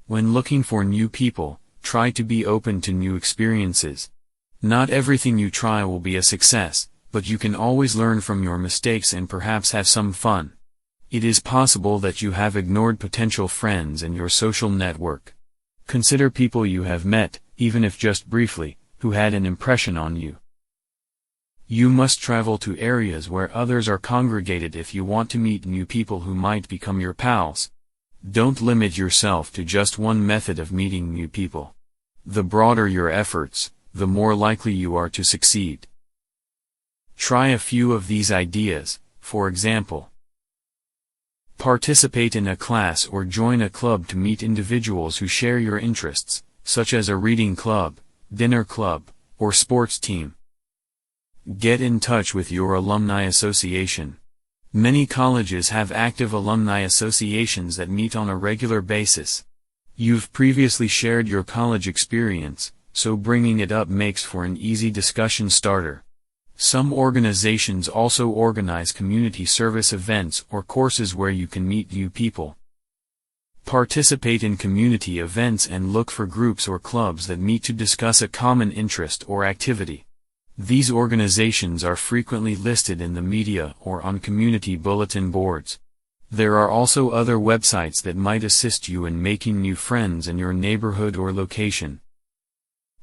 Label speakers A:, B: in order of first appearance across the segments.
A: When looking for new people, try to be open to new experiences. Not everything you try will be a success, but you can always learn from your mistakes and perhaps have some fun. It is possible that you have ignored potential friends in your social network. Consider people you have met, even if just briefly, who had an impression on you. You must travel to areas where others are congregated if you want to meet new people who might become your pals. Don't limit yourself to just one method of meeting new people. The broader your efforts, the more likely you are to succeed. Try a few of these ideas, for example. Participate in a class or join a club to meet individuals who share your interests, such as a reading club, dinner club, or sports team. Get in touch with your alumni association. Many colleges have active alumni associations that meet on a regular basis. You've previously shared your college experience, so bringing it up makes for an easy discussion starter. Some organizations also organize community service events or courses where you can meet new people. Participate in community events and look for groups or clubs that meet to discuss a common interest or activity. These organizations are frequently listed in the media or on community bulletin boards. There are also other websites that might assist you in making new friends in your neighborhood or location.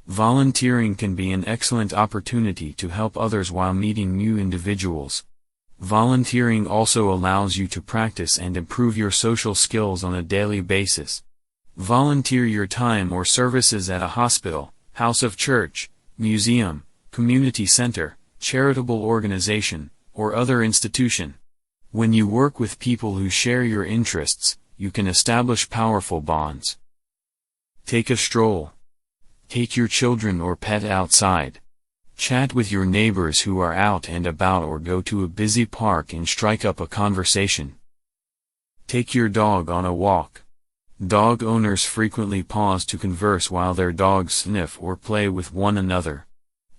A: Volunteering can be an excellent opportunity to help others while meeting new individuals. Volunteering also allows you to practice and improve your social skills on a daily basis. Volunteer your time or services at a hospital, house of church, museum, community center, charitable organization, or other institution. When you work with people who share your interests, you can establish powerful bonds. Take a stroll. Take your children or pet outside. Chat with your neighbors who are out and about or go to a busy park and strike up a conversation. Take your dog on a walk. Dog owners frequently pause to converse while their dogs sniff or play with one another.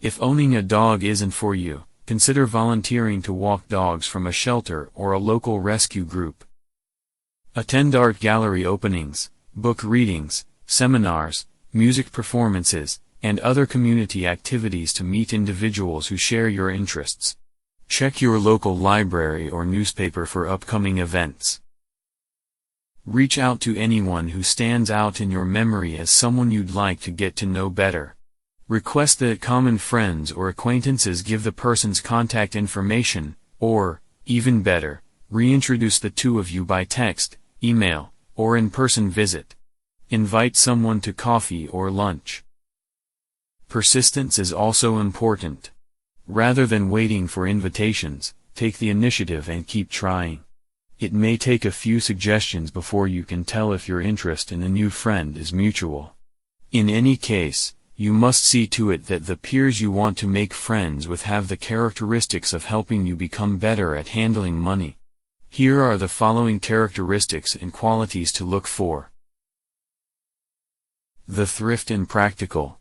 A: If owning a dog isn't for you, consider volunteering to walk dogs from a shelter or a local rescue group. Attend art gallery openings, book readings, seminars, music performances, and other community activities to meet individuals who share your interests. Check your local library or newspaper for upcoming events. Reach out to anyone who stands out in your memory as someone you'd like to get to know better. Request that common friends or acquaintances give the person's contact information, or, even better, reintroduce the two of you by text, email, or in-person visit. Invite someone to coffee or lunch. Persistence is also important. Rather than waiting for invitations, take the initiative and keep trying. It may take a few suggestions before you can tell if your interest in a new friend is mutual. In any case, you must see to it that the peers you want to make friends with have the characteristics of helping you become better at handling money. Here are the following characteristics and qualities to look for. The thrift and practical.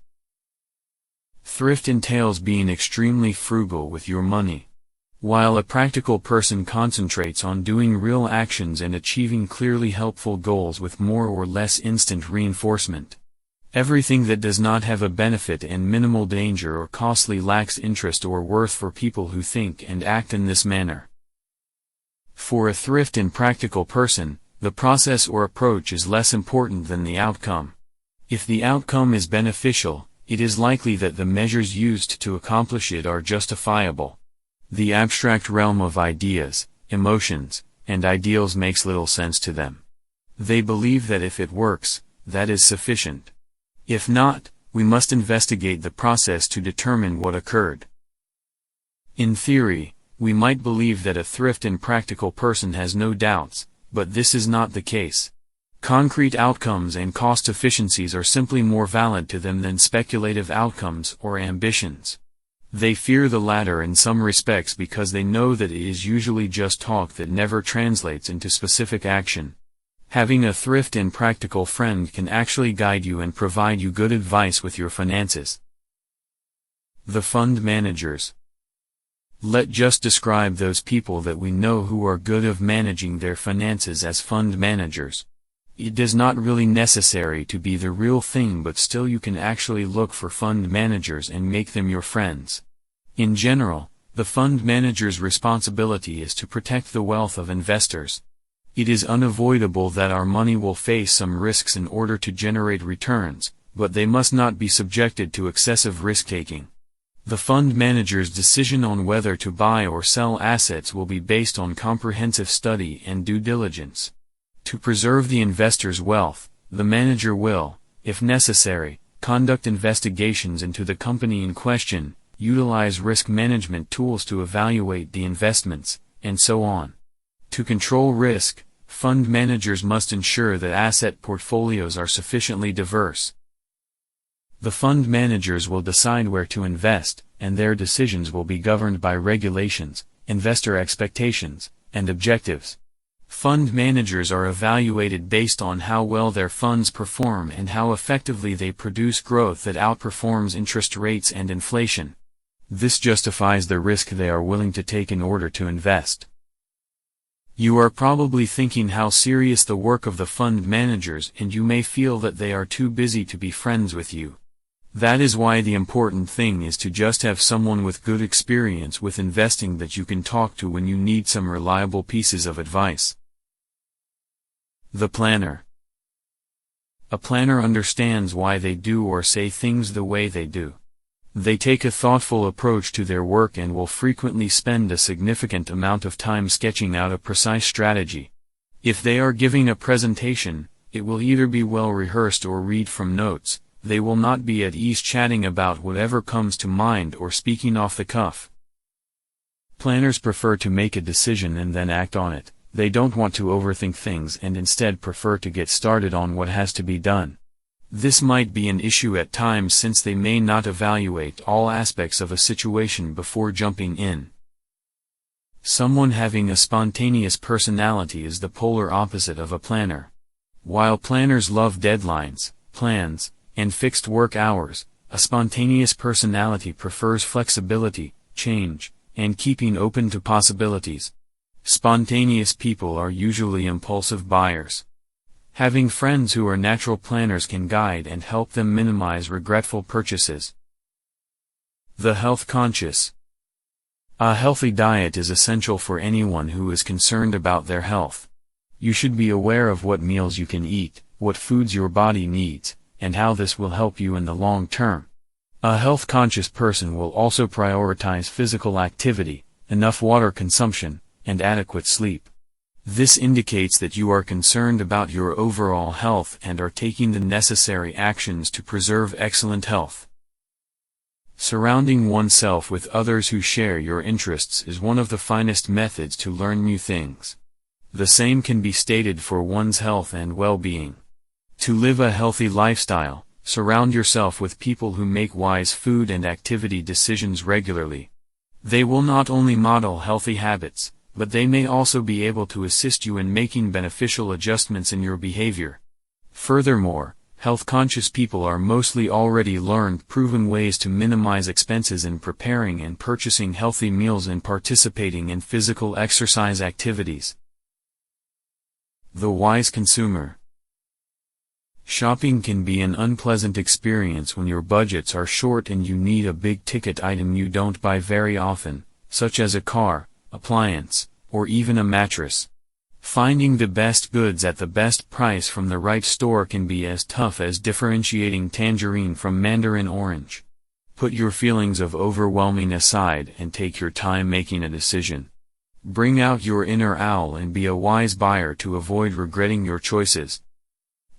A: Thrift entails being extremely frugal with your money. While a practical person concentrates on doing real actions and achieving clearly helpful goals with more or less instant reinforcement. Everything that does not have a benefit and minimal danger or costly lacks interest or worth for people who think and act in this manner. For a thrift and practical person, the process or approach is less important than the outcome. If the outcome is beneficial, it is likely that the measures used to accomplish it are justifiable. The abstract realm of ideas, emotions, and ideals makes little sense to them. They believe that if it works, that is sufficient. If not, we must investigate the process to determine what occurred. In theory, we might believe that a thrift and practical person has no doubts, but this is not the case. Concrete outcomes and cost efficiencies are simply more valid to them than speculative outcomes or ambitions. They fear the latter in some respects because they know that it is usually just talk that never translates into specific action. Having a thrift and practical friend can actually guide you and provide you good advice with your finances. The fund managers. Let's just describe those people that we know who are good of managing their finances as fund managers. It is not really necessary to be the real thing, but still you can actually look for fund managers and make them your friends. In general, the fund manager's responsibility is to protect the wealth of investors. It is unavoidable that our money will face some risks in order to generate returns, but they must not be subjected to excessive risk-taking. The fund manager's decision on whether to buy or sell assets will be based on comprehensive study and due diligence. To preserve the investor's wealth, the manager will, if necessary, conduct investigations into the company in question, utilize risk management tools to evaluate the investments, and so on. To control risk, fund managers must ensure that asset portfolios are sufficiently diverse. The fund managers will decide where to invest, and their decisions will be governed by regulations, investor expectations, and objectives. Fund managers are evaluated based on how well their funds perform and how effectively they produce growth that outperforms interest rates and inflation. This justifies the risk they are willing to take in order to invest. You are probably thinking how serious the work of the fund managers, and you may feel that they are too busy to be friends with you. That is why the important thing is to just have someone with good experience with investing that you can talk to when you need some reliable pieces of advice. The planner. A planner understands why they do or say things the way they do. They take a thoughtful approach to their work and will frequently spend a significant amount of time sketching out a precise strategy. If they are giving a presentation, it will either be well rehearsed or read from notes. They will not be at ease chatting about whatever comes to mind or speaking off the cuff. Planners prefer to make a decision and then act on it. They don't want to overthink things and instead prefer to get started on what has to be done. This might be an issue at times since they may not evaluate all aspects of a situation before jumping in. Someone having a spontaneous personality is the polar opposite of a planner. While planners love deadlines, plans, and fixed work hours, a spontaneous personality prefers flexibility, change, and keeping open to possibilities. Spontaneous people are usually impulsive buyers. Having friends who are natural planners can guide and help them minimize regretful purchases. The health conscious. A healthy diet is essential for anyone who is concerned about their health. You should be aware of what meals you can eat, what foods your body needs, and how this will help you in the long term. A health-conscious person will also prioritize physical activity, enough water consumption, and adequate sleep. This indicates that you are concerned about your overall health and are taking the necessary actions to preserve excellent health. Surrounding oneself with others who share your interests is one of the finest methods to learn new things. The same can be stated for one's health and well-being. To live a healthy lifestyle, surround yourself with people who make wise food and activity decisions regularly. They will not only model healthy habits, but they may also be able to assist you in making beneficial adjustments in your behavior. Furthermore, health-conscious people are mostly already learned proven ways to minimize expenses in preparing and purchasing healthy meals and participating in physical exercise activities. The wise consumer. Shopping can be an unpleasant experience when your budgets are short and you need a big-ticket item you don't buy very often, such as a car, appliance, or even a mattress. Finding the best goods at the best price from the right store can be as tough as differentiating tangerine from mandarin orange. Put your feelings of overwhelming aside and take your time making a decision. Bring out your inner owl and be a wise buyer to avoid regretting your choices.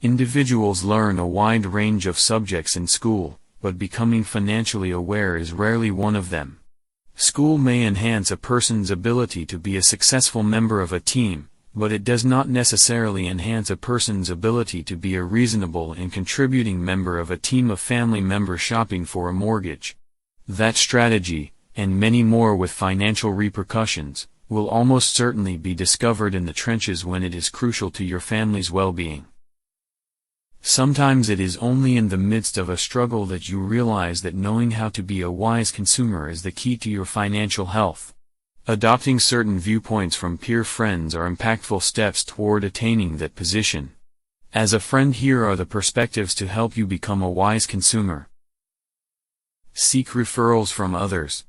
A: Individuals learn a wide range of subjects in school, but becoming financially aware is rarely one of them. School may enhance a person's ability to be a successful member of a team, but it does not necessarily enhance a person's ability to be a reasonable and contributing member of a team of family members shopping for a mortgage. That strategy, and many more with financial repercussions, will almost certainly be discovered in the trenches when it is crucial to your family's well-being. Sometimes it is only in the midst of a struggle that you realize that knowing how to be a wise consumer is the key to your financial health. Adopting certain viewpoints from peer friends are impactful steps toward attaining that position. As a friend, here are the perspectives to help you become a wise consumer. Seek referrals from others.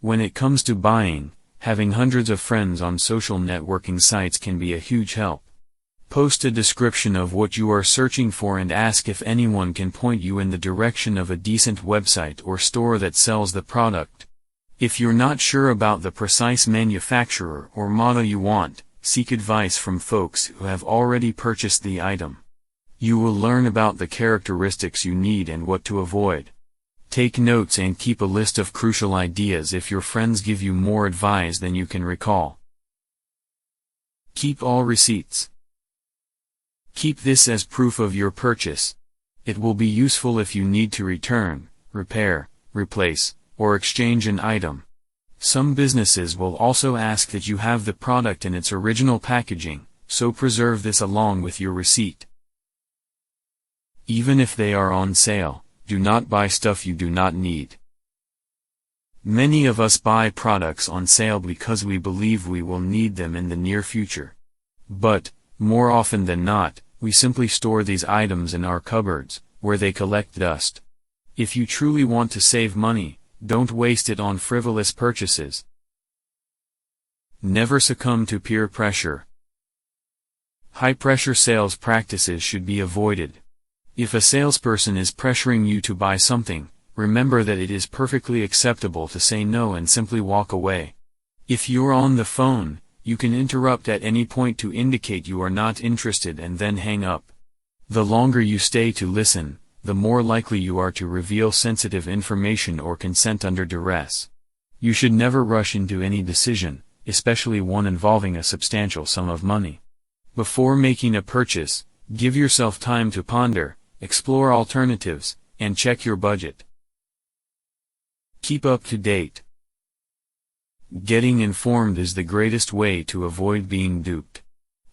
A: When it comes to buying, having hundreds of friends on social networking sites can be a huge help. Post a description of what you are searching for and ask if anyone can point you in the direction of a decent website or store that sells the product. If you're not sure about the precise manufacturer or model you want, seek advice from folks who have already purchased the item. You will learn about the characteristics you need and what to avoid. Take notes and keep a list of crucial ideas if your friends give you more advice than you can recall. Keep all receipts. Keep this as proof of your purchase. It will be useful if you need to return, repair, replace, or exchange an item. Some businesses will also ask that you have the product in its original packaging, so preserve this along with your receipt. Even if they are on sale, do not buy stuff you do not need. Many of us buy products on sale because we believe we will need them in the near future. But, more often than not, we simply store these items in our cupboards, where they collect dust. If you truly want to save money, don't waste it on frivolous purchases. Never succumb to peer pressure. High-pressure sales practices should be avoided. If a salesperson is pressuring you to buy something, remember that it is perfectly acceptable to say no and simply walk away. If you're on the phone, you can interrupt at any point to indicate you are not interested and then hang up. The longer you stay to listen, the more likely you are to reveal sensitive information or consent under duress. You should never rush into any decision, especially one involving a substantial sum of money. Before making a purchase, give yourself time to ponder, explore alternatives, and check your budget. Keep up to date. Getting informed is the greatest way to avoid being duped.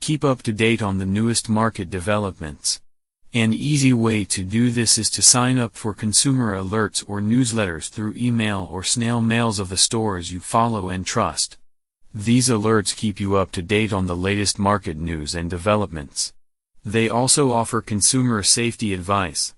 A: Keep up to date on the newest market developments. An easy way to do this is to sign up for consumer alerts or newsletters through email or snail mails of the stores you follow and trust. These alerts keep you up to date on the latest market news and developments. They also offer consumer safety advice.